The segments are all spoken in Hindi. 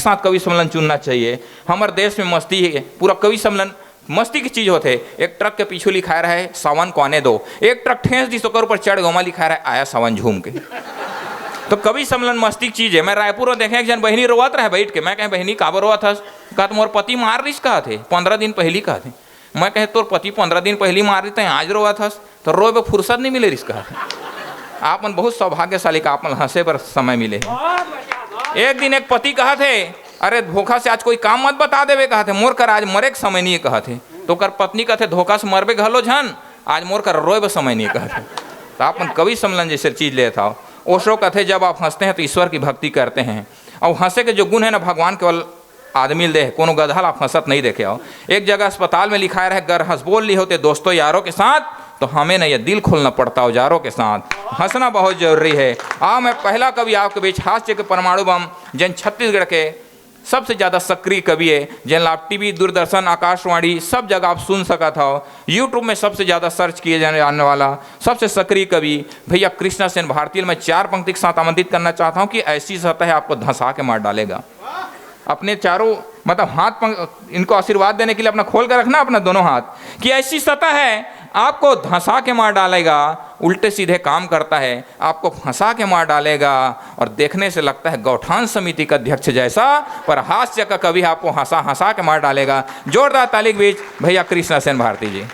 साथ कवि सम्मेलन चुनना चाहिए। हमारे देश में मस्ती है, पूरा कवि सम्मेलन मस्ती की चीज होते। एक ट्रक के पीछे लिखा रहा है सावन को आने दो, एक ट्रक ठेस दी सोकर ऊपर चढ़ गोमा लिखा रहा है आया सावन झूम के। तो कवि सम्मेलन मस्ती की चीज है। मैं रायपुर में देखे एक जन बहनी रोवत रहे बैठ के, मैं कहे बहनी काबर रोवत हस? कहा मोर पति मार रिस कहा थे 15 दिन पहली कहा थे। मैं कहे तोर पति 15 दिन पहली मार रही थे आज रोवत हस? तो रोए पे फुर्सत नहीं मिले रिस कहा थे। आप मन बहुत सौभाग्यशाली का आप मन हंसे पर समय मिले। एक दिन एक पति कहा थे अरे धोखा से आज कोई काम मत बता देवे कहा थे, मोर कर आज मरे के समय नहीं कहा थे। तो कर पत्नी कहते धोखा से मरबे घलो झन, आज मोर कर रोए बे समय नहीं कहा थे। तो आप मन कवि सम्मेलन जैसे चीज ले था। ओशो कहते जब आप हंसते हैं तो ईश्वर की भक्ति करते हैं। और हंसे के जो गुण है ना भगवान केवल आदमी दे, कोनो गधल आप हंसत नहीं देखे हो। एक जगह अस्पताल में लिखा रहे गर हंस बोल ली होते दोस्तों यारों के साथ, तो हमें ना ये दिल खोलना पड़ता औजारों के साथ। हंसना बहुत जरूरी है। मैं पहला कवि आपके बीच हास्य के परमाणु बम जिन छत्तीसगढ़ के सबसे ज़्यादा सक्रिय कवि है, जिन आप टीवी दूरदर्शन आकाशवाणी सब जगह आप सुन सका था। यूट्यूब में सबसे ज़्यादा सर्च किए जाने वाला सबसे सक्रिय कवि भैया कृष्णा सेन भारती। मैं 4 पंक्ति के साथ आमंत्रित करना चाहता हूँ कि ऐसी सतह आपको धंसा के मार डालेगा। अपने चारों मतलब हाथ इनको आशीर्वाद देने के लिए अपना खोल कर रखना अपना दोनों हाथ कि ऐसी सतह है आपको धंसा के मार डालेगा। उल्टे सीधे काम करता है, आपको फंसा के मार डालेगा। और देखने से लगता है गौठान समिति का अध्यक्ष जैसा, पर हास्य का कवि आपको हंसा हंसा के मार डालेगा। जोरदार ताली के बीच भैया कृष्णा सेन भारती जी।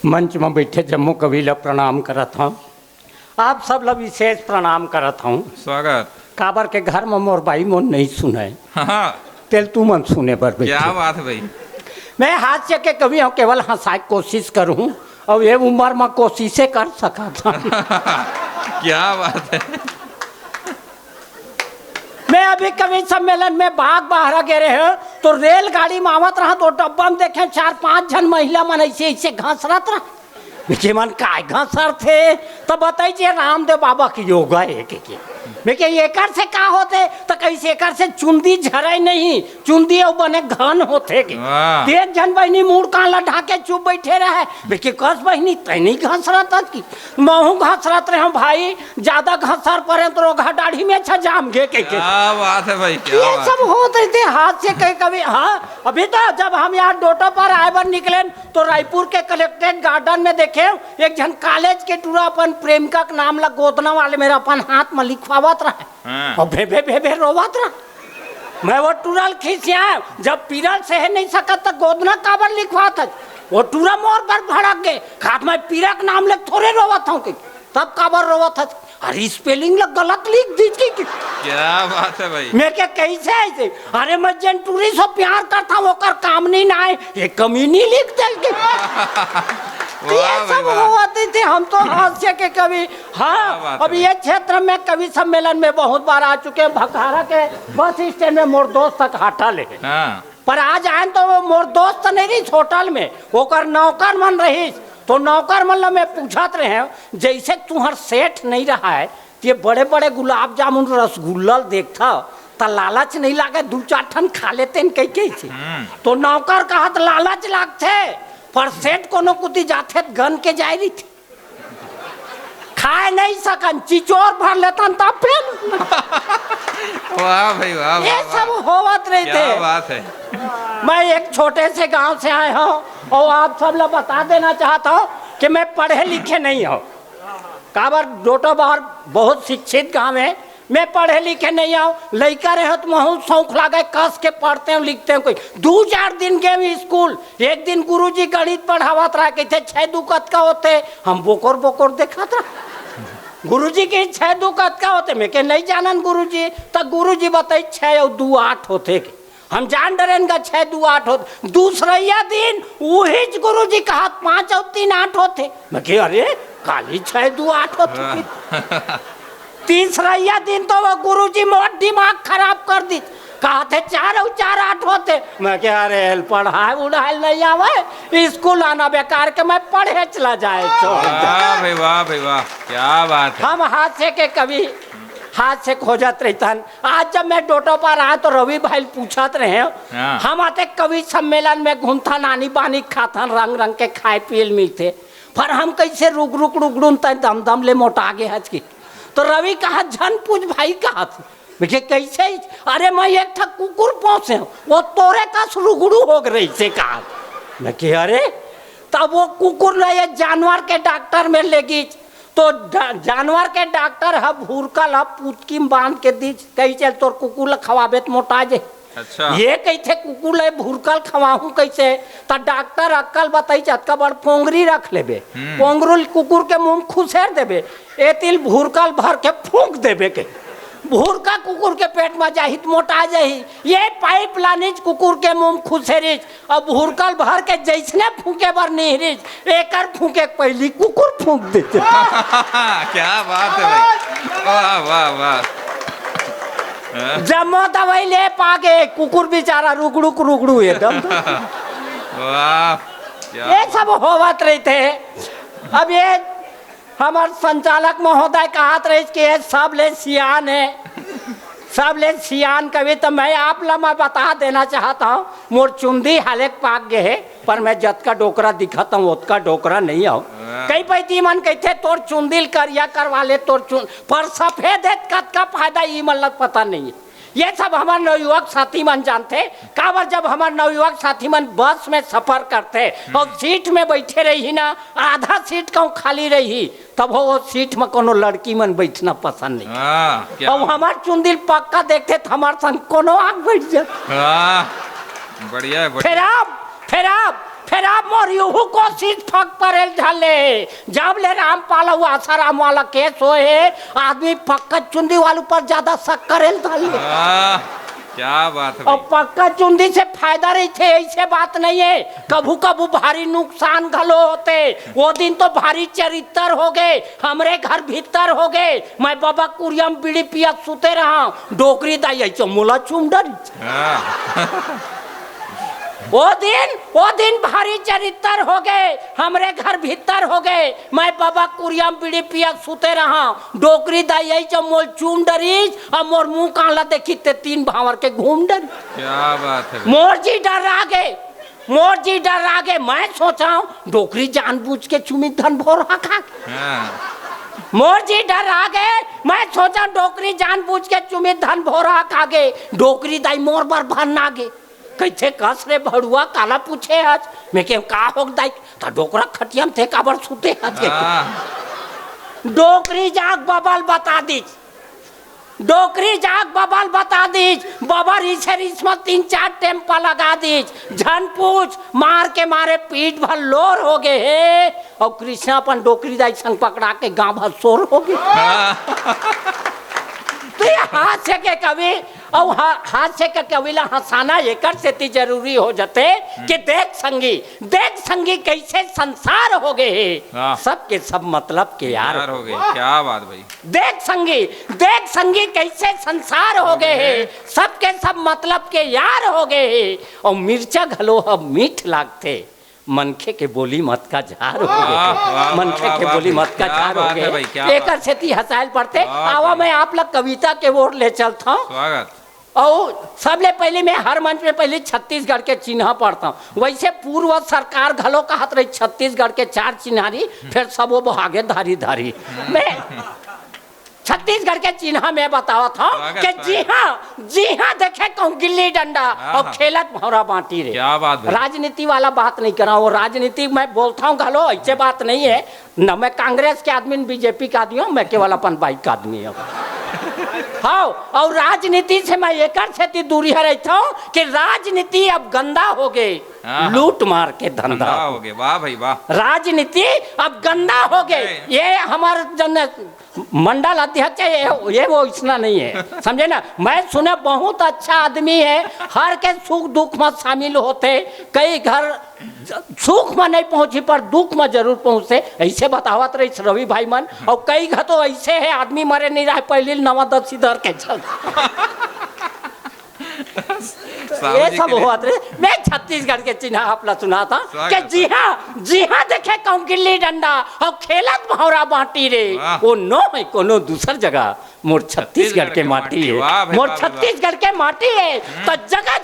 मंच में बैठे जम्मू कवि ला प्रणाम करत हूँ। आप सब ला विशेष प्रणाम करत हूँ। स्वागत। काबर के घर में मोर भाई मोन नहीं सुने। हाँ तेल तू मन सुने पर क्या बात है भाई। मैं हास्य के कवि हूँ, केवल हंसाए कोशिश करूँ और ये उम्र में कोशिशें कर सका था। क्या बात है। मैं अभी कवि सम्मेलन में बाग बाहर गिरे हैं तो रेलगाड़ी में आवत रहा तो डब्बा में देखे 4-5 जन महिला मन ऐसे ऐसे घसरत रहा। मुझे मन काय घसर थे तो बताइए रामदेव बाबा की योगा है के देखिए एकर से का होते तो कैसे एकर से चुंदी झरे नहीं, चुंदी और बने घन होते के। एक जन बहनी मुड़ कान लटा के चुप बैठे रहे। देखिए कस बहनी तैनी घसरत की महू घसरत रहे भाई, ज्यादा घसर पड़े तो रोगा दाढ़ी में अच्छा जाम गे के। क्या बात है भाई, क्या ये सब होते थे हाथ से कहीं कभी। हाँ अभी तो जब हम यहाँ डोटो पर आए बार निकले तो रायपुर के कलेक्ट्रेट गार्डन में देखे एक जन कॉलेज के टूरा अपन प्रेमिका का नाम ला गोदना वाले मेरा अपन हाथ में लिखवावत रहा और भे भे भे भे रोवत रहा। मैं वो टूरल खींचिया जब पीरल सह नहीं सकत तो गोदना काबर लिखवात है। वो टूरा मोर पर भड़क गए खाट में पीरा का नाम ले थोड़े रोवत हूँ तब काबर रोवत है। अरे स्पेलिंग लग गलत लिख दी। क्या बात है भाई। मैं क्या कैसे ऐसे अरे मैं जन टूरी से प्यार करता हूँ कर काम नहीं ना आए ये कमीनी लिख दे। ये सब होते थे हम तो हास्य के कवि। हाँ अब ये क्षेत्र में कवि सम्मेलन में बहुत बार आ चुके हैं। भखारा के बस स्टैंड में मोर दोस्त तक हटा ले पर आज आए तो वो मोर दोस्त नहीं रही होटल में वो कर नौकर मन रही तो नौकर मन में पूछत रहे जैसे तुम्हार सेठ नहीं रहा है ये बड़े बड़े गुलाब जामुन रसगुल्ला देखता तो लालच नहीं लागे 2-4 ठन खा लेते कैसे। तो नौकर कहा तो लालच लागते पर सेठ कोनो कुती जाते गन के जाए रही थी खाए नहीं सकन चिचोर भर लेता तब फिर। वाह भाई वाह। ये सब होवत रहे थे। क्या बात है। मैं एक छोटे से गांव से आया हूँ और आप सब लोग बता देना चाहता हूँ कि मैं पढ़े लिखे नहीं हूँ। काबर डोटो बाहर बहुत शिक्षित गांव है, मैं पढ़े लिखे नहीं आऊँ। लड़का रहे तो बहुत शौक लगा कस के पढ़ते हैं लिखते हैं। कोई 2-4 दिन गए स्कूल। एक दिन गुरुजी गणित पढ़ावत रहा कहते 6-2 कत का होते हम बोकोर बोकोर देखा था। गुरुजी के 6-2 कत का होते मैं के नहीं जानन गुरुजी तो गुरुजी बताई 6 और 2 8 होते के हम जान डरेन का 6 2 8 होते। दूसरा दिन वही गुरुजी कहा 5 और 3 8 होते मैं के अरे काली 6 2 8 होते। तीसरा दिन तो वो गुरुजी मोट दिमाग खराब कर दी कहा थे 4 और 4 8 होते मैं क्या अरे पढ़ाई उड़ाई नहीं आवे स्कूल आना बेकार के मैं पढ़े चला जाए। वाह भाई वाह भाई वाह क्या बात है। हम हाथ के कभी हाथ से खोजत रहतन। आज जब मैं डोटो पर आया तो रवि भाई पूछत रहे हम आते कवि सम्मेलन में घूमता नानी पानी खातन रंग रंग के खाए पियल मिलते पर हम कैसे रुक रुक रुक रुन तय दम दम ले मोटा गए हज की। तो रवि कहा झन पूछ भाई कहा थी मुझे कैसे? अरे मैं एक ठक कुकुर पहुंचे वो तोरे का रुगड़ू हो गई से कहा। मैं कि अरे तब वो कुकुर ने जानवर के डॉक्टर में ले गई तो जानवर के डॉक्टर है भूरकल है पुचकी बांध के दी कही चल तोर कुकुर खवाबे तो मोटा जे। अच्छा ये कैसे कुकुर ले भूरकल खवाहू कैसे? तो डॉक्टर अक्कल बताई चतका बड़ पोंगरी रख लेबे पोंगरुल कुकुर के मुंह खुसेर देबे एतिल भूरकल भर के फूंक देबे के भूरका कुकुर के पेट में जाही तो मोटा जाही। ये पाइप लानिज कुकुर के मुंह खुसेरिज और भूरकल भर के जैसने फूके बर निहरिज एकर फूके पहली कुकुर फूंक देते। क्या बात है भाई, वाह वाह वाह। जमो दवाई ले पागे कुकुर बेचारा रुगड़ू रुगड़ू एकदम। वाह ये सब होवत रही थे। अब ये हमारे संचालक महोदय कहत रहे कि सब ले सियान है सब ले सियान कभी तो मैं आप मैं बता देना चाहता हूँ मोर चुंदी हाले पाक गए है पर मैं जत का डोकरा दिखाता हूँ उतका डोकरा नहीं आओ। कई पैती मन कहते तोर चुंदिल करिया करवा ले तोर पर सफेद है कत का फायदा ई मतलब पता नहीं है। ये सब हमारे नवयुवक साथी मन जानते काबर जब हमारे नवयुवक साथी मन बस में सफर करते और सीट में बैठे रही ना आधा सीट कहूँ खाली रही तब वो सीट में कोनो लड़की मन बैठना पसंद नहीं और हमारे चुंदिल पक्का देखते तो हमारे संग कोनो आग बैठ जाते। बढ़िया फिर आप मोर यूहू कोशिश फक परेल ढले जब ले रामपाल हुआ आसाराम वाला केस होए आदमी पक्का चुंदी वाले पर ज्यादा शक करेल ढले। क्या बात है और पक्का चुंदी से फायदा रही थे ऐसे बात नहीं है कभू कभू भारी नुकसान घलो होते। वो दिन तो भारी चरित्र हो गए हमरे घर भीतर हो गए मैं बाबा कुरियम बीड़ी पिया सुते रहा डोकरी दाई मोला चुम डर। वो दिन भारी चरित्र हो गए हमरे घर भीतर हो गए मैं बाबा कुरियम बीड़ी पिया सुते रहा डोकरी दाई मोल चूम डरीज और मोर मुंह काला देखी ते तीन भावर के घूम डर। क्या बात है मोर जी डर आ गए मैं सोचा डोकरी जानबूझ के चुमी धन भोर खा मोर जी डर आ गए मैं सोचा डोकरी जानबूझ के चुमी धन भोरा खा गए डोकरी दाई मोर बर भन आ गए कैसे कस रे भड़ुआ काला पूछे आज मैं के का होग दाई ता डोकरा खटियम थे काबर सुते आज डोकरी जाग बबल बता दीज बबर इसमें 3-4 टेम्पा लगा दीज झन पूछ मार के मारे पीठ भर लोर हो गए है और कृष्णा अपन डोकरी दाई संग पकड़ा के गांव भर शोर हो गए। तो ये हाथ से के कभी और हाथ से के कविला हंसाना एकर से ती जरूरी हो जाते कि देख संगी कैसे संसार हो गए सबके सब मतलब के यार हो गए। क्या बात भाई देख संगी कैसे संसार हो गए सबके सब मतलब के यार हो गए और मिर्चा घलो अब मीठ लागते मनखे के बोली मत का झार हो गए मनखे के बोली मत का झार हो गए एकर से ती हंसाइल पड़ते। आवा मैं आप लोग कविता के ओर ले चलता हूँ स्वागत और सबले पहले मैं हर मंच में पहले छत्तीसगढ़ के चिन्ह पढ़ता हूँ वैसे पूर्व सरकार घलो कहत रही छत्तीसगढ़ के 4 चिन्हारी फिर सब वो आगे धारी मैं छत्तीसगढ़ के चिन्ह में बतावा था कि जी हाँ देखे कहूँ गिल्ली डंडा और खेलत भौरा बांटी रे। क्या बात राजनीति वाला बात नहीं कर रहा हूँ राजनीति मैं बोलता हूँ घलो ऐसे बात नहीं है न मैं कांग्रेस के आदमी बीजेपी का आदमी हूँ मैं केवल अपन बाइक का आदमी हूँ। हाँ और राजनीति से मैं एकर से दूरी रहता हूँ कि राजनीति अब गंदा हो गए लूट मार के धंधा हो गए। वाह भाई वाह राजनीति अब गंदा हो गए। ये हमारे जन मंडल अध्यक्ष है ये वो इतना नहीं है समझे ना। मैं सुने बहुत अच्छा आदमी है हर के सुख दुख में शामिल होते कई घर सुख में नहीं पहुंची पर दुख में जरूर पहुंचते ऐसे बतावत रही रवि भाई मन और कई घर तो ऐसे है आदमी मरे नहीं रहा पहले नवा दसी दर के चल ये सब हुआ मैं छत्तीसगढ़ के चिन्ह आपला सुना था कि जी हाँ देखे कहूँ गिल्ली डंडा और खेलत भौरा बांटी रे वो नो है कोनो दूसर जगह मोर छत्तीसगढ़ के माटी है, वाह भाई, मोर वाह, छत्तीसगढ़ के माटी है। तो जगह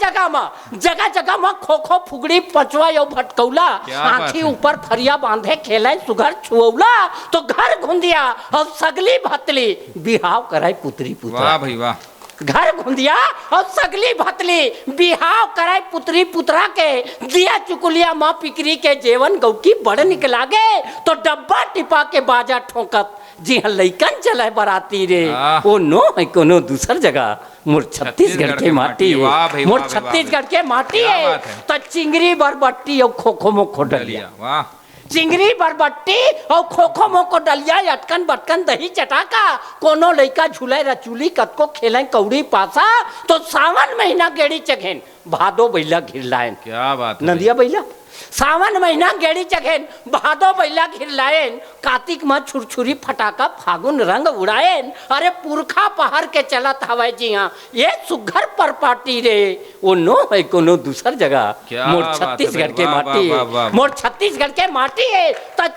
जगह में खो खो फुगड़ी पचवा यो भटकौला, क्या बात आँखी है। ऊपर फरिया बांधे खेले सुघर छुऔला, तो घर घुंदिया और सगली भतली बिहाव कराई पुत्री पुत्रा। वाह भाई वाह, घर घुंदिया और सगली भतली बिहाव कराए पुत्री पुत्रा के, दिया चुकुलिया माँ पिकरी के जेवन गौकी बड़ निकला गे, तो डब्बा टिपा के बाजा ठोकत जी हाँ लइकन चले बराती रे। ओ नो है कोनो दूसर जगह, मोर छत्तीसगढ़ के माटी है, मोर छत्तीसगढ़ के माटी है। तो चिंगरी बरबट्टी और खोखो मोखो डलिया, वाह चिंगरी बरबट्टी और खोखो मोको डलिया, अटकन बटकन दही चटाका, कोनो लइका झूले रचूली कतको खेलें कौड़ी पासा, तो सावन महीना गेड़ी चखेन भादो बैला घिरलायन। क्या बात है नदिया बैला सावन महीना गेड़ी चखेन भादो बैला घिरलायन, कार्तिक में छुरछुरी फटाका फागुन रंग उड़ायन। अरे पुरखा पहाड़ के चलत हवे जी हाँ, ये सुघर पर पार्टी रे। वो नो है कोनो दूसर जगह, मोर छत्तीसगढ़ के माटी है, मोर छत्तीसगढ़ के माटी है। तो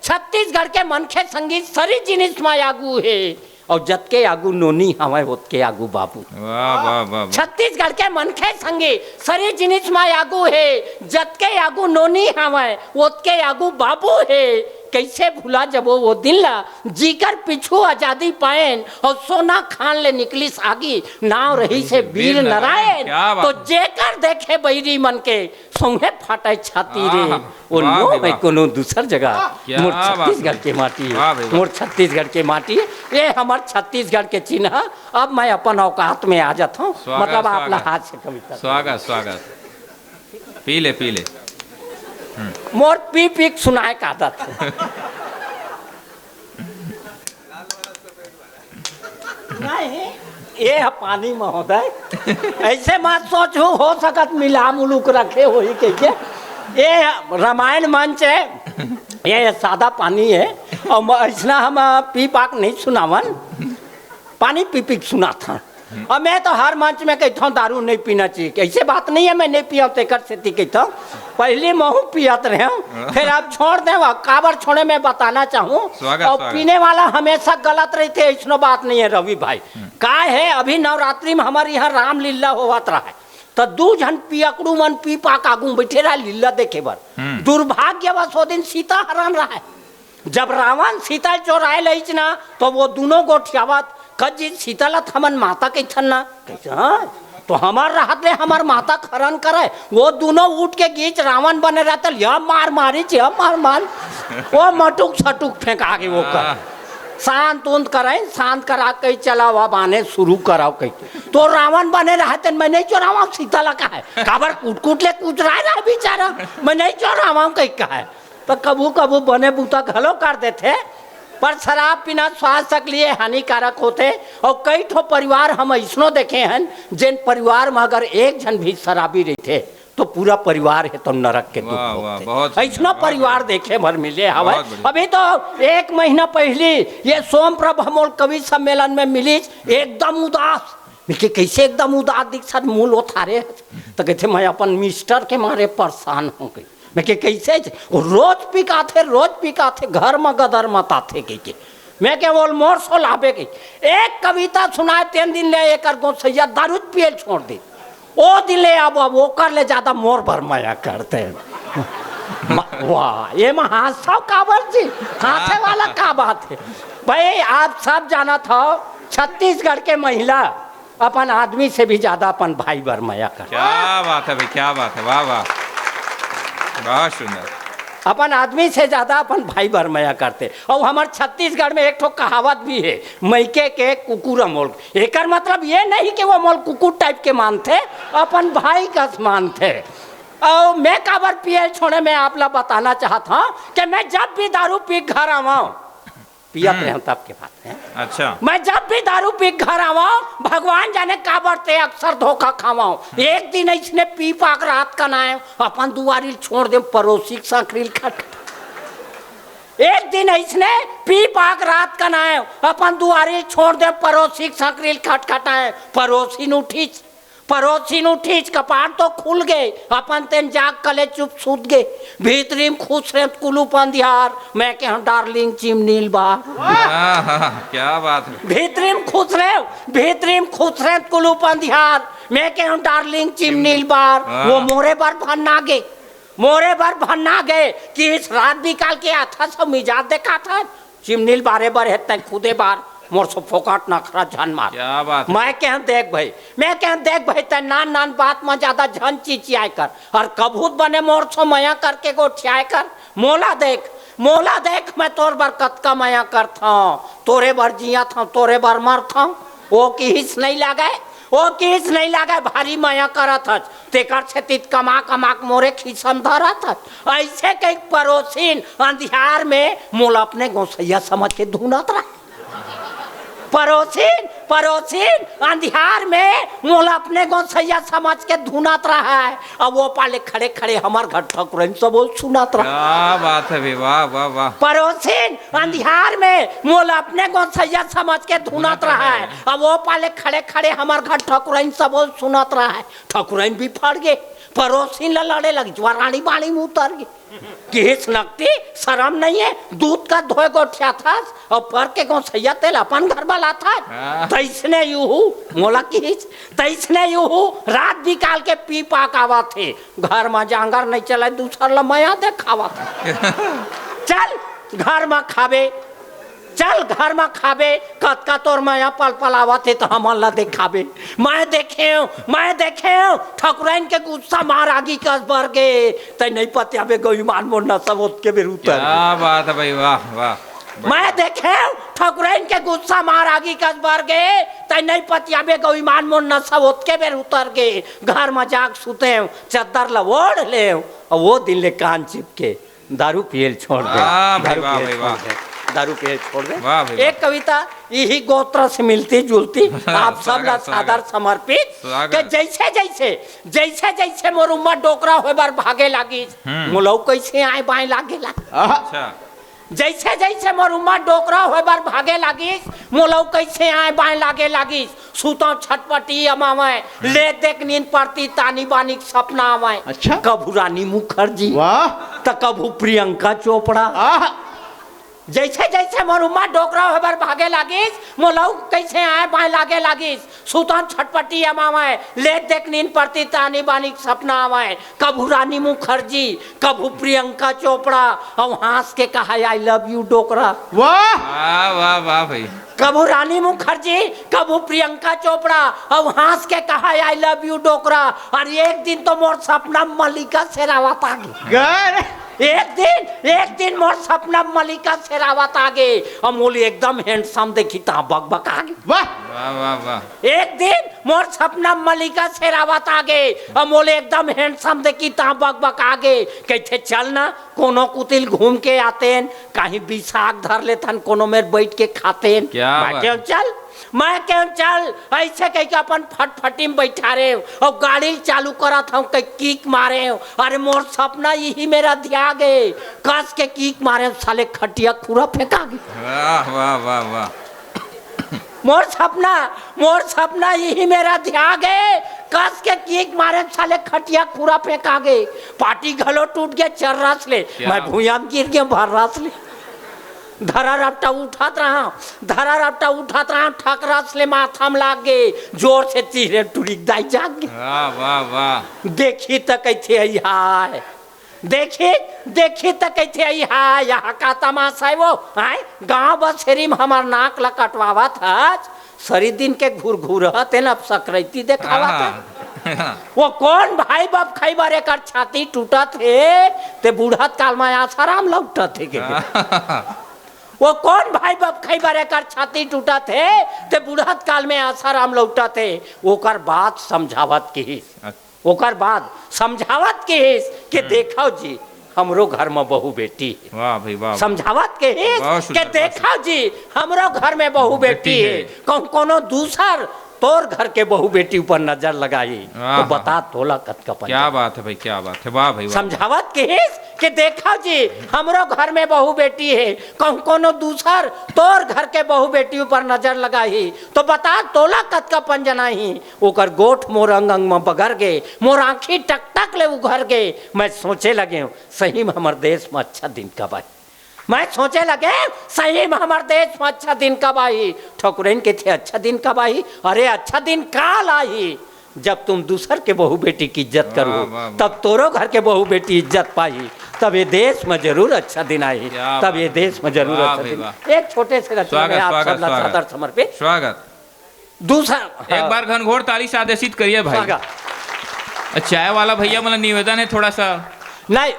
छत्तीसगढ़ के मनखे संगीत सरी जिनिस में आगू है, और जत के आगू नोनी हवे ओत के आगू बाबू। वाह वाह वाह, छत्तीसगढ़ के मनखे संगे सरी जिनिस में आगू है, जत के आगू नोनी हवे ओत के आगू बाबू है। कैसे भूला जब वो दिन ला जीकर पिछू आजादी पाएन, और सोना खान ले निकलिस आगी नाव रही से वीर नारायण। तो जेकर देखे बैरी मन के सोंगे फाटे छाती रे। वो नो है कोनो दूसर जगह, मोर छत्तीसगढ़ के माटी है, मोर छत्तीसगढ़ के माटी है। ये हमार छत्तीसगढ़ के चिन्ह। अब मैं अपन औकात में आ जाता हूँ, मतलब आपला हाथ से कविता। स्वागत स्वागत, पी ले पी ले। मोर पी पी सुनाए का आदत है। नहीं ये है पानी महोदय, ऐसे मत सोचो हो सकत मिला मुलुक रखे हो ही के। ये रामायण मंच है, ये सादा पानी है, और ऐसा हम पी पाक नहीं सुनावन, पानी पी पी सुना था। और मैं तो हर मंच में कहता हूँ दारू नहीं पीना चाहिए, ऐसे बात नहीं है मैं नहीं पिया तेकर से कहता हूँ। पहले महू पियत रहे हूँ, फिर आप छोड़ दे, काबर छोड़े मैं बताना चाहूँ। और पीने वाला हमेशा गलत रहते, ऐसा बात नहीं है रवि भाई। का है अभी नवरात्रि में हमारे यहाँ रामलीला होवत रहा है, तो दू जन पियकड़ू मन पी पाक आगू बैठे रहा लीला देखे बर। दुर्भाग्यवश वो दिन सीता हरण रहा है, जब रावण सीता चोराए लईच ना, तो वो दोनों गोठियावत कजी सीतालत हमन माता के ना कैसा, तो हमार राहत ले हमार माता खरन करे, वो दोनों उठ के गीच रावण बने रहते, यह मार मारी चे मार मार, वो मटुक छटुक फेंका के वो कर शांत उंत कराए, शांत करा के चला हुआ बाने शुरू कराओ कही, तो रावण बने रहते मैं नहीं चोरावा सीता लगा है, काबर कूट कूट ले कूच रहा है बेचारा, मैं नहीं चोरावा कही कहा है। तो कबू कबू बने बूता घलो कर देते, पर शराब पीना स्वास्थ्य के लिए हानिकारक होते। और कई ठो परिवार हम ऐसनो देखे हैं जिन परिवार में अगर एक जन भी शराबी रहते तो पूरा परिवार है तो नरक के दुख होते। ऐसनो परिवार देखे भर मिले हवे। अभी तो एक महीना पहले ये सोम प्रभ हमोल कवि सम्मेलन में मिली, एकदम उदास, कैसे एकदम उदास दिख मूल उठारे, तो कहते मैं अपन मिस्टर के मारे परेशान हो गई। मैं के कैसे रोज पिका थे घर में गदर मत आते के मैं के बोल मोर सो लाभे के एक कविता सुनाए 3 दिन ले एक गोसैया दारू पिए छोड़ दी, ओ दिन ले अब वो कर ले ज्यादा मोर भरमाया करते हैं। वाह ये में हाथ काबर जी हाथे वाला का बात है भाई। आप सब जाना था छत्तीसगढ़ के महिला अपन आदमी से भी ज्यादा अपन भाई भरमाया कर। क्या बात है भाई, क्या बात है, वाह वाह, बहुत सुंदर। अपन आदमी से ज्यादा अपन भाई भरमाया करते। और हमारे छत्तीसगढ़ में एक ठो कहावत भी है, मैके के कुकुर मोल। एक मतलब ये नहीं कि वो मोल कुकुर टाइप के मानते, अपन भाई का मानते। और मैं काबर पिए छोड़े मैं आप लोग बताना चाहता हूँ कि मैं जब भी दारू पी घर आवा पियत रहे तब के बात है। अच्छा, मैं जब भी दारू पी घर आवा भगवान जाने काबर ते अक्सर धोखा खावा। एक दिन इसने पी पाक रात का नाय अपन दुआरी छोड़ दे पड़ोसी साकरील खट। एक दिन इसने पी पाक रात का नाय अपन दुआरी छोड़ दे पड़ोसी साकरील खटखटाए। पड़ोसी न उठी पड़ोसी उठी कपाट तो खुल गए, अपन तेन जाग कले चुप सूत गए। भीतरी में खुश रहे कुलू पंदिहार, मैं कह डार्लिंग चिमनील बार। क्या बात है। भीतरी में खुश रहे कुलू पंदिहार, मैं कह डार्लिंग चिमनील बार। वो मोरे बार भन्ना गए कि इस रात बिकाल के आता सब मिजाज देखा था। चिमनील बारे बार है खुदे बार मोर सो फोकाट नखरा झन मार। क्या बात। मैं कह देख भाई ते नान बात में ज्यादा झन चिचियाय कर और कबूत बने मोर सो मया करके गोठियाय कर। मोला देख मैं तोर बर कतका मया करता हूँ, तोरे बर जिया था तोरे बर मरता हूँ। वो किस नहीं लगा भारी मया करत हच, तेकर से तित कमा मोरे खीसम धरत हच। ऐसे कई पड़ोसीन अंधियार में मोला अपने गोसैया समझ के ढूंढत रहा। पड़ोसीन अंधियार में मोला अपने गोसैया समझ के ढूंढत रहा है। अब वो पाले खड़े हमार घर ठकुरन सब सुनत रहा। क्या बात है, वाह वाह वाह। पड़ोसीन अंधियार में मोला अपने गोसैया समझ के ढूंढत रहा है। अब वो पाले खड़े हमार घर ठकुरन सब सुनत रहा है। ठकुरन भी फट गए, पड़ोसीन लड़े लगी, ज्वारानी बाणी में उतर गई। किस नकती शर्म नहीं है, दूध का धोए गोठिया था और पर के गोसैया तेल अपन घर वाला था। तैसने यूं रात बिकाल के पी पाकावा थे, घर में जांगर नहीं चला दूसरा लमया देखावा था। चल घर में खाबे कतका तोर माया पल आवत तो हमन ला देखाबे। मैं देखे ठकुरन के गुस्सा मार आगी कस भर के तै नहीं पतियाबे गईमान मोर न सब के बेरूतर। क्या बात है भाई, वाह वाह। मैं देखे ठकुरन के गुस्सा मार आगी कस भर गए तै नहीं पतियाबे गईमान मोर न सब के बेरूतर के। घर में जाग सुते चद्दर ला ओढ़ ले और वो दिन ले कान चिपके दारू पियल छोड़ दे। दारू पियल छोड़ दे। एक कविता यही गोत्र से मिलती जुलती आप सब ला सादर समर्पित के जैसे मोर उम्र डोकरा होए बार भागे लागी मोलौ कैसे आए बाएं लागे जैसे मोर उम्र डोकरा होए बार भागे लागी मोलौ कैसे आए बाएं लागे लागी। सुतो छटपटी अमावे ले देख नींद पड़ती तानी बानी सपना आवे। अच्छा। कभू रानी मुखर्जी वाह, तो कभू प्रियंका चोपड़ा। जैसे मोर उम्र डोकरा होए बार भागे लागी मोलौ कैसे आए बाएं लागे लागी। सुतो छटपटी अमावे ले देख नींद पड़ती तानी बानी सपना आवे। कभू रानी मुखर्जी कभू प्रियंका चोपड़ा और हंस के कहा आई लव यू डोकरा। वाह वाह वाह भाई। कभू रानी मुखर्जी कभू प्रियंका चोपड़ा और हंस के कहा आई लव यू डोकरा। और एक दिन तो मोर सपना मल्लिका शेरावत आ गई। एक दिन मोर सपना मल्लिका शेरावत आ गए और मोली एकदम हैंडसम देखी ता बक आ गई। वाह वाह वाह। एक दिन मोर सपना मल्लिका शेरावत आ गए और मोले एकदम हैंडसम देखी ता बक आ गए। कहते चल ना कोनो कुतिल घूम के आतेन कहीं बिसाख धर लेथन कोनो में बैठ के खातेन। मैं क्यों चल ऐसे कह के अपन फटफटी में बैठा रहे और गाड़ी चालू करा था किक मारे। अरे मोर सपना यही मेरा ध्या गए कस के किक मारे साले खटिया पूरा फेंका गई। वाह वाह वाह वाह। मोर सपना यही मेरा ध्या गए कस के किक मारे साले खटिया पूरा फेंका गए। पार्टी घलो टूट गया चर रस ले मैं भूया गिर गया भर रस ले। धरा रपटा उठात रहा ठकरस ले माथा में लाग गए जोर से चीरे टूरी दाई जाग गए। वाह वाह वाह। देखी तो कहते हाय देखी तो कहते हाय यहाँ का तमाशा है वो आए गाँव बसेरी में हमार नाक ला कटवावा था सरी दिन के घूर न सकरैती देखावा था। वो कौन भाई बाप खाई बारे कर छाती टूटा थे ते बूढ़त काल में आसाराम लौटा थे के। वो कौन भाई बाप खाई बारे कर छाती टूटा थे ते बूढ़त काल में आसाराम लौटा थे। ओकर बात समझावत की के देखो जी हमरो घर में बहू बेटी है। वाह भाई वाह। समझावत के देखो जी हमरो घर में बहू बेटी है। कोनो दूसर तोर घर के बहू बेटी ऊपर नजर लगाई तो आहा। बता तोला कत का पंजा। क्या बात है भाई, क्या बात है, वाह भाई वाह। समझावत किस कि देखा जी हमरो घर में बहू बेटी है, कोनो दूसर तोर घर के बहू बेटी ऊपर नजर लगाई तो बता तोला कत का पंजना ही। ओकर गोठ मोर अंग अंग में बगर गे, मोर आंखी टक टक ले उघर गे। मैं सोचे लगे हूँ सही में हमारे देश में अच्छा दिन कब आई। मैं सोचे लगे सही में हमारे देश में अच्छा दिन कब आई। ठकुरैन के थे अच्छा दिन कब आई। अरे अच्छा दिन काल आई जब तुम दूसर के बहू बेटी की इज्जत करो, वाह, वाह, तब तोरो घर के बहू बेटी इज्जत पाई, तब ये देश में जरूर अच्छा दिन आई। क्या तब ये देश में जरूर वाह अच्छा भाई, दिन। एक छोटे से रचना में स्वागत, आप स्वागत, सब स्वागत। सादर समर्पित। स्वागत। दूसरा एक बार घनघोर ताली से आदेशित करिए भाई। स्वागत। चाय वाला भैया मतलब निवेदन है थोड़ा सा नहीं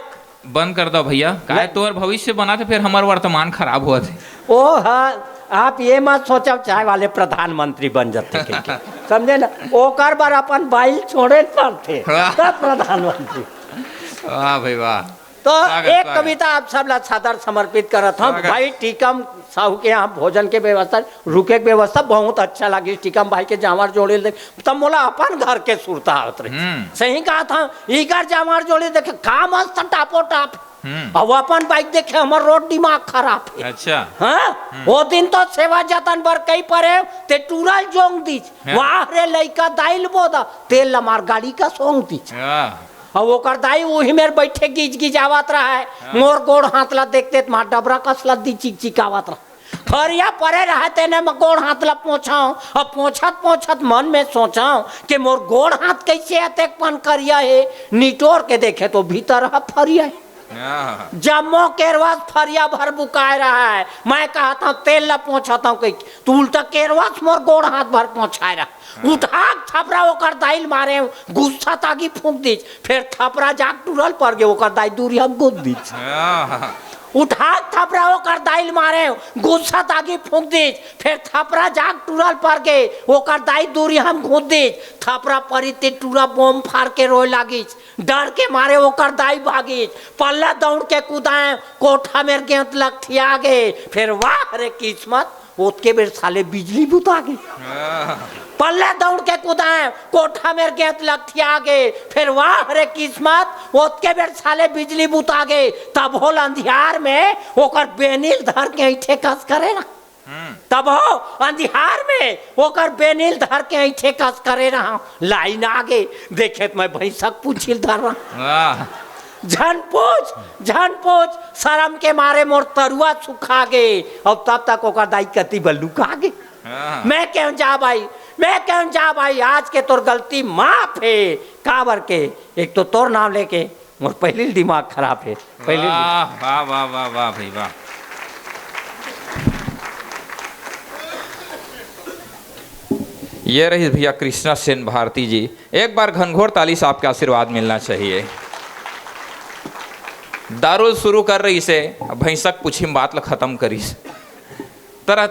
बंद कर दो भैया, काहे तोर भविष्य बना थे फिर हमार वर्तमान खराब हुआ थे। ओ हाँ आप ये मत सोचो चाय वाले प्रधानमंत्री बन जाते के। समझे ना ओकर बार अपन बाइल छोड़े पड़ते तब प्रधानमंत्री। वाह भाई वाह। तो स्वागत, एक स्वागत। कविता आप सब ला सादर समर्पित करत हम स्वागत। भाई। टीकम साहू के यहाँ भोजन के व्यवस्था रुके के व्यवस्था बहुत अच्छा लगी। टीकम भाई के जामर जोड़े देख तब मोला अपन घर के सुरता आवत रही। सही कहा था इकर जामर जोड़े देखे का मस्त टापो टाप। अब अपन बाइक देखे हमर रोड दिमाग खराब है। अच्छा हाँ वो दिन तो सेवा जतन बर कई परे ते टूरल जोंग दीच वाह रे लइका दाइल बोदा तेल लमार गाड़ी का सोंग दीच। अब ओकर दाई वही मेरे बैठे गिज गिज आवत रहा है। मोर गोड़ हाथला देखते मार डबरा कसला दी चिक चिकावत रहा। फरिया परे रहते ने मैं गोड़ हाथला पोछाऊं। अब पोछत पोछत मन में सोचाऊं कि मोर गोड़ हाथ कैसे अतेक पन करिया है। निटोर के देखे तो भीतर है फरिया है। जम्मो केरवास फरिया भर बुकाए रहा है। मैं कहता हूँ तेल ला पोछता हूँ तू उल्टा केरवास मोर गोड़ हाथ भर पोछाए रहा। उठा थपरा ओकर दाइल मारे गुस्सा तागी फूंक दीच फिर थपरा जाग टूरल पड़ गए ओकर दाई दूरी हम गुद दीच। उठा थपरा ओकर दाइल मारे गुस्सा तागी फूंक दीच फिर थपरा जाग टूरल पड़ गए ओकर दाई दूरी हम घूद दीच। थपरा परी ते टूरा बम फाड़ के रोए लागिच। डर के मारे ओकर दाई भागिच। पल्ला दौड़ के कूदाए कोठा में गेंद लग गए। फिर वाह रे किस्मत ओतके बेर साले बिजली बुता गई। पल्ले दौड़ के कूदाए कोठा में गेंद लग गए। फिर वाह रे किस्मत ओतके बेर साले बिजली बुता गए। तब होल अंधियार में ओकर बेनील धर के ऐठे कस करे ना। तब हो अंधियार में ओकर बेनील धर के ऐठे कस करे रहा। लाइन आगे देखे तो मैं भैंसक पूछिल धर रहा। झन पूछ शर्म के मारे मोर तरुआ सुखा गए। अब तब तक ओकर दाई कति बल्लू का गे। मैं क्यों जा भाई आज के तोर गलती माफ है। काबर के एक तो तोर नाम लेके मोर पहले दिमाग खराब है। पहले वाह वाह वाह वाह भाई वाह। ये रही भैया कृष्णा सेन भारती जी। एक बार घनघोर ताली से आपके आशीर्वाद मिलना चाहिए। दारुल शुरू कर रही से भैंसक पूछी बात ला खत्म करी तरह तरह